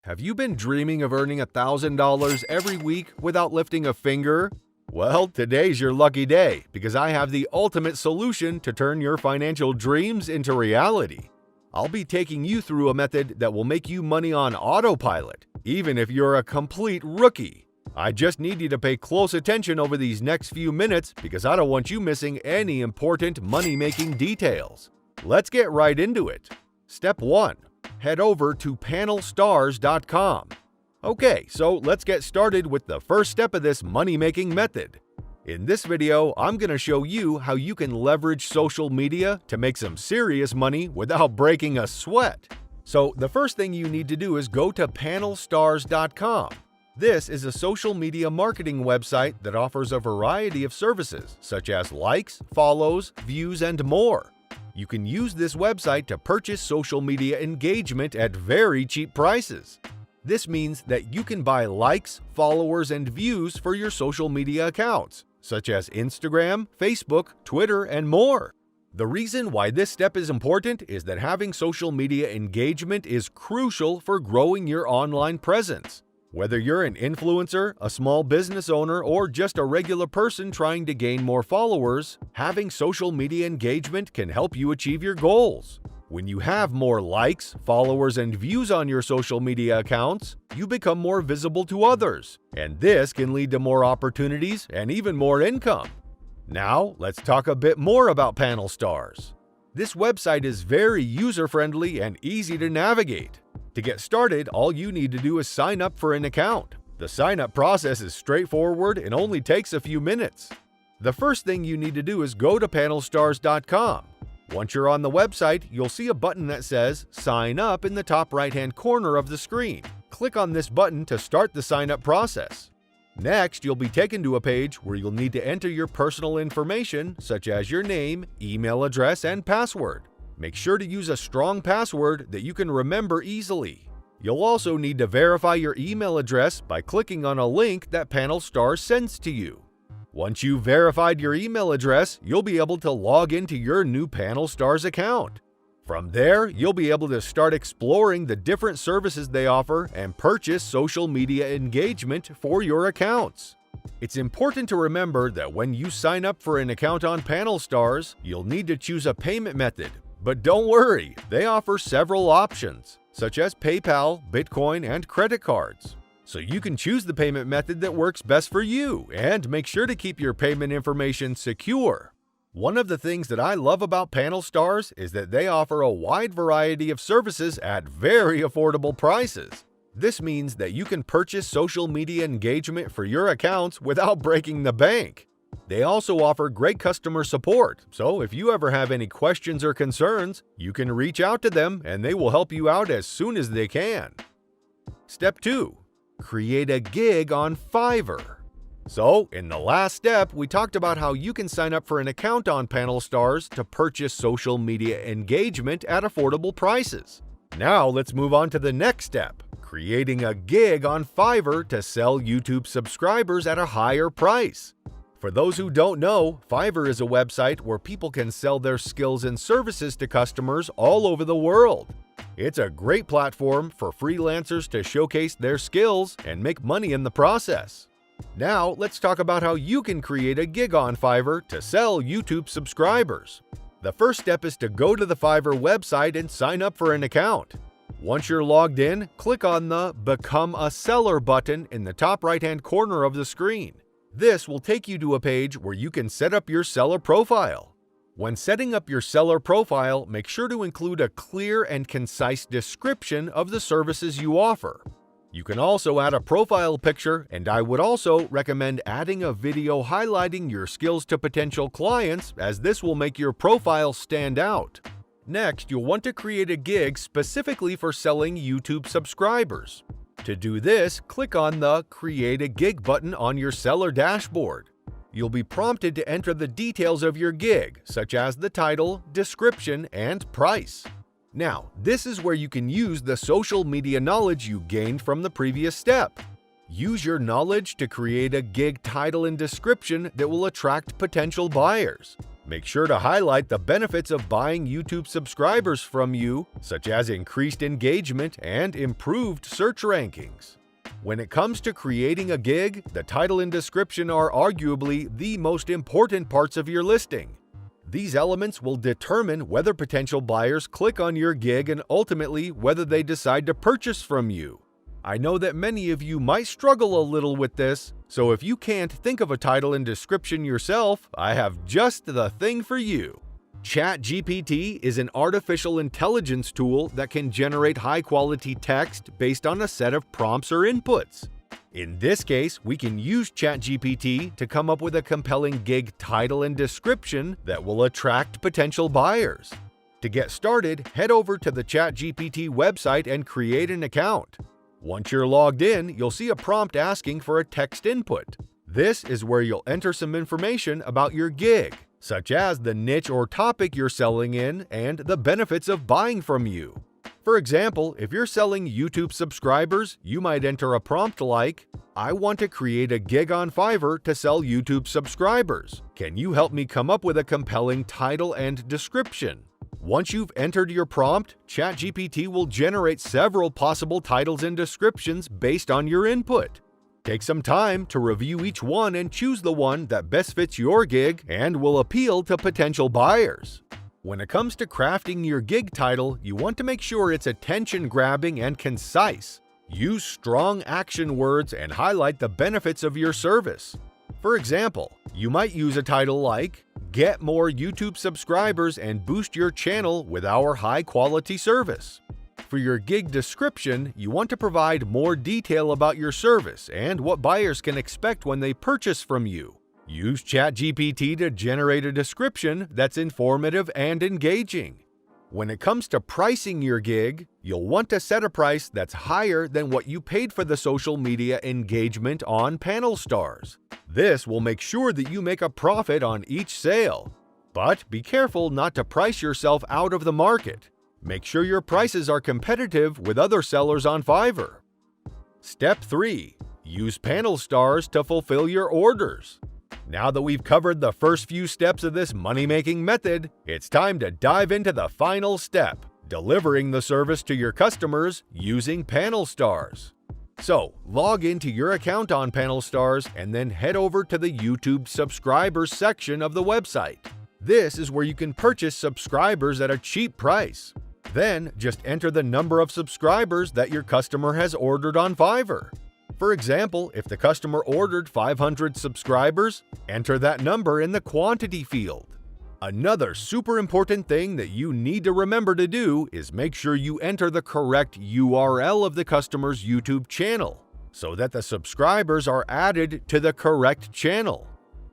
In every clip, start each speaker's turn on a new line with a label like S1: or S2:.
S1: Have you been dreaming of earning $1,000 every week without lifting a finger? Well, today's your lucky day because I have the ultimate solution to turn your financial dreams into reality. I'll be taking you through a method that will make you money on autopilot, even if you're a complete rookie. I just need you to pay close attention over these next few minutes because I don't want you missing any important money-making details. Let's get right into it. Step 1. Head over to panelstars.com. Okay, so let's get started with the first step of this money-making method. In this video, I'm going to show you how you can leverage social media to make some serious money without breaking a sweat. So the first thing you need to do is go to panelstars.com. This is a social media marketing website that offers a variety of services such as likes, follows, views, and more. You can use this website to purchase social media engagement at very cheap prices. This means that you can buy likes, followers, and views for your social media accounts, such as Instagram, Facebook, Twitter, and more. The reason why this step is important is that having social media engagement is crucial for growing your online presence. Whether you're an influencer, a small business owner, or just a regular person trying to gain more followers, having social media engagement can help you achieve your goals. When you have more likes, followers, and views on your social media accounts, you become more visible to others, and this can lead to more opportunities and even more income. Now, let's talk a bit more about Panel Stars. This website is very user-friendly and easy to navigate. To get started, all you need to do is sign up for an account. The sign-up process is straightforward and only takes a few minutes. The first thing you need to do is go to panelstars.com. Once you're on the website, you'll see a button that says Sign Up in the top right-hand corner of the screen. Click on this button to start the sign-up process. Next, you'll be taken to a page where you'll need to enter your personal information such as your name, email address, and password. Make sure to use a strong password that you can remember easily. You'll also need to verify your email address by clicking on a link that Panel Stars sends to you. Once you've verified your email address, you'll be able to log into your new Panel Stars account. From there, you'll be able to start exploring the different services they offer and purchase social media engagement for your accounts. It's important to remember that when you sign up for an account on Panel Stars, you'll need to choose a payment method. But don't worry, they offer several options, such as PayPal, Bitcoin, and credit cards. So you can choose the payment method that works best for you and make sure to keep your payment information secure. One of the things that I love about Panel Stars is that they offer a wide variety of services at very affordable prices. This means that you can purchase social media engagement for your accounts without breaking the bank. They also offer great customer support, so if you ever have any questions or concerns, you can reach out to them and they will help you out as soon as they can. Step 2. Create a gig on Fiverr. So, in the last step, we talked about how you can sign up for an account on Panel Stars to purchase social media engagement at affordable prices. Now, let's move on to the next step, creating a gig on Fiverr to sell YouTube subscribers at a higher price. For those who don't know, Fiverr is a website where people can sell their skills and services to customers all over the world. It's a great platform for freelancers to showcase their skills and make money in the process. Now, let's talk about how you can create a gig on Fiverr to sell YouTube subscribers. The first step is to go to the Fiverr website and sign up for an account. Once you're logged in, click on the Become a Seller button in the top right-hand corner of the screen. This will take you to a page where you can set up your seller profile. When setting up your seller profile, make sure to include a clear and concise description of the services you offer. You can also add a profile picture, and I would also recommend adding a video highlighting your skills to potential clients, as this will make your profile stand out. Next, you'll want to create a gig specifically for selling YouTube subscribers. To do this, click on the Create a Gig button on your seller dashboard. You'll be prompted to enter the details of your gig, such as the title, description, and price. Now, this is where you can use the social media knowledge you gained from the previous step. Use your knowledge to create a gig title and description that will attract potential buyers. Make sure to highlight the benefits of buying YouTube subscribers from you, such as increased engagement and improved search rankings. When it comes to creating a gig, the title and description are arguably the most important parts of your listing. These elements will determine whether potential buyers click on your gig and ultimately whether they decide to purchase from you. I know that many of you might struggle a little with this, so if you can't think of a title and description yourself, I have just the thing for you. ChatGPT is an artificial intelligence tool that can generate high-quality text based on a set of prompts or inputs. In this case, we can use ChatGPT to come up with a compelling gig title and description that will attract potential buyers. To get started, head over to the ChatGPT website and create an account. Once you're logged in, you'll see a prompt asking for a text input. This is where you'll enter some information about your gig, such as the niche or topic you're selling in and the benefits of buying from you. For example, if you're selling YouTube subscribers, you might enter a prompt like, "I want to create a gig on Fiverr to sell YouTube subscribers. Can you help me come up with a compelling title and description?" Once you've entered your prompt, ChatGPT will generate several possible titles and descriptions based on your input. Take some time to review each one and choose the one that best fits your gig and will appeal to potential buyers. When it comes to crafting your gig title, you want to make sure it's attention-grabbing and concise. Use strong action words and highlight the benefits of your service. For example, you might use a title like, "Get more YouTube subscribers and boost your channel with our high-quality service." For your gig description, you want to provide more detail about your service and what buyers can expect when they purchase from you. Use ChatGPT to generate a description that's informative and engaging. When it comes to pricing your gig, you'll want to set a price that's higher than what you paid for the social media engagement on Panel Stars. This will make sure that you make a profit on each sale. But be careful not to price yourself out of the market. Make sure your prices are competitive with other sellers on Fiverr. Step 3. Use Panel Stars to fulfill your orders. Now that we've covered the first few steps of this money-making method, it's time to dive into the final step, delivering the service to your customers using Panel Stars. So, log into your account on Panel Stars and then head over to the YouTube subscribers section of the website. This is where you can purchase subscribers at a cheap price. Then, just enter the number of subscribers that your customer has ordered on Fiverr. For example, if the customer ordered 500 subscribers, enter that number in the quantity field. Another super important thing that you need to remember to do is make sure you enter the correct URL of the customer's YouTube channel, so that the subscribers are added to the correct channel.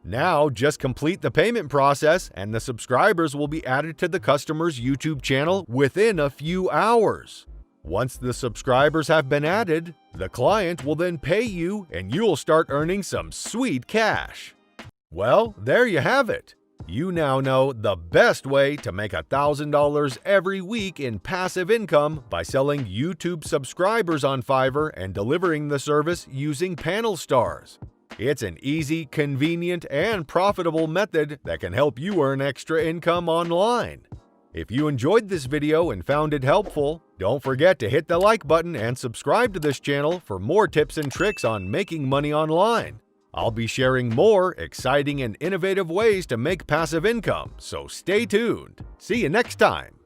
S1: Now, just complete the payment process and the subscribers will be added to the customer's YouTube channel within a few hours. Once the subscribers have been added, the client will then pay you and you'll start earning some sweet cash. Well, there you have it. You now know the best way to make $1,000 every week in passive income by selling YouTube subscribers on Fiverr and delivering the service using Panel Stars. It's an easy, convenient, and profitable method that can help you earn extra income online. If you enjoyed this video and found it helpful, don't forget to hit the like button and subscribe to this channel for more tips and tricks on making money online. I'll be sharing more exciting and innovative ways to make passive income, so stay tuned. See you next time.